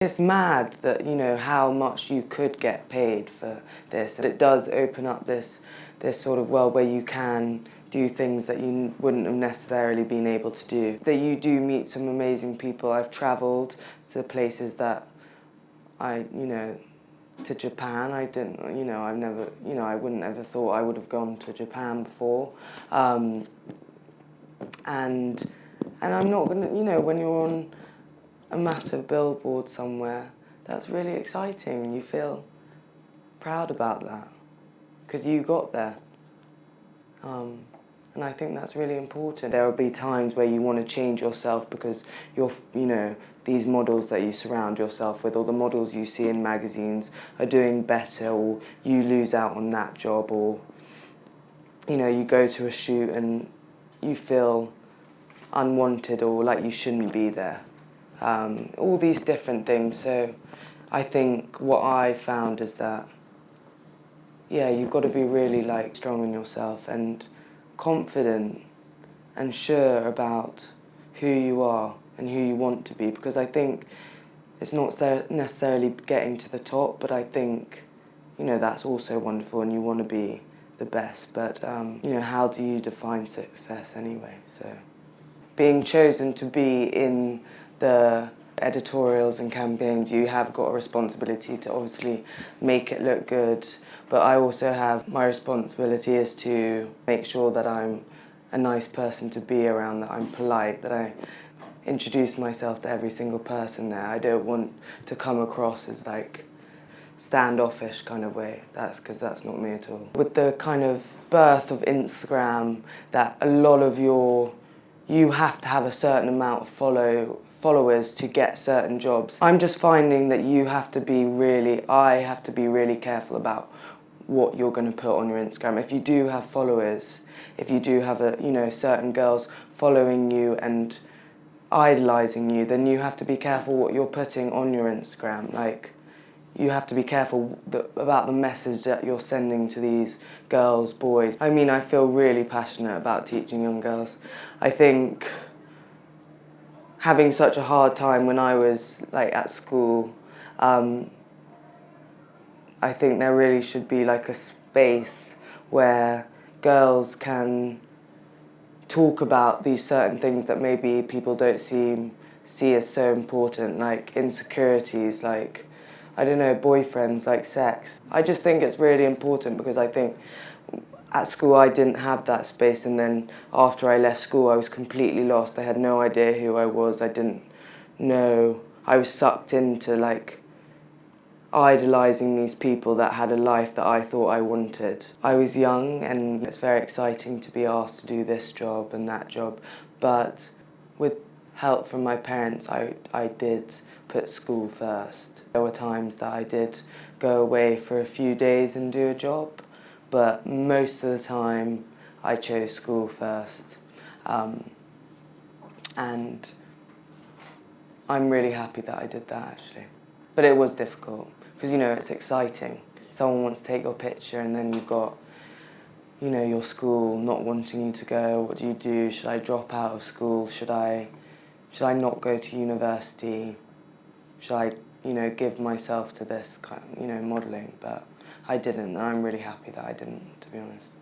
It's mad that, you know, how much you could get paid for this. And it does open up this sort of world where you can do things that you wouldn't have necessarily been able to do. That you do meet some amazing people. I've travelled to places that to Japan. I wouldn't ever thought I would have gone to Japan before. And I'm not gonna, when you're on a massive billboard somewhere, that's really exciting. You feel proud about that because you got there. And I think that's really important. There will be times where you want to change yourself because these models that you surround yourself with, or the models you see in magazines, are doing better, or you lose out on that job, or you go to a shoot and you feel unwanted or like you shouldn't be there. All these different things. So I think what I found is that, you've got to be really strong in yourself and confident and sure about who you are and who you want to be, because I think it's not necessarily getting to the top, but I think that's also wonderful and you want to be the best, but how do you define success anyway? So being chosen to be in the editorials and campaigns, you have got a responsibility to obviously make it look good, but I also have my responsibility is to make sure that I'm a nice person to be around, that I'm polite, that I introduce myself to every single person there. I don't want to come across as standoffish kind of way, because that's not me at all. With the kind of birth of Instagram, that a lot of you have to have a certain amount of followers to get certain jobs. I'm just finding that I have to be really careful about what you're going to put on your Instagram. If you do have followers, if you do have certain girls following you and idolising you, then you have to be careful what you're putting on your Instagram. You have to be careful about the message that you're sending to these girls, boys. I mean, I feel really passionate about teaching young girls. I think having such a hard time when I was at school, I think there really should be a space where girls can talk about these certain things that maybe people don't see as so important, like insecurities, I don't know, boyfriends, sex. I just think it's really important because I think at school I didn't have that space, and then after I left school I was completely lost. I had no idea who I was. I didn't know. I was sucked into idolising these people that had a life that I thought I wanted. I was young and it's very exciting to be asked to do this job and that job, but with help from my parents I did put school first. There were times that I did go away for a few days and do a job, but most of the time I chose school first. And I'm really happy that I did that actually. But it was difficult because it's exciting. Someone wants to take your picture and then you've got your school not wanting you to go. What do? Should I drop out of school? Should I not go to university? Should I give myself to this kind of, modelling? But I didn't, and I'm really happy that I didn't, to be honest.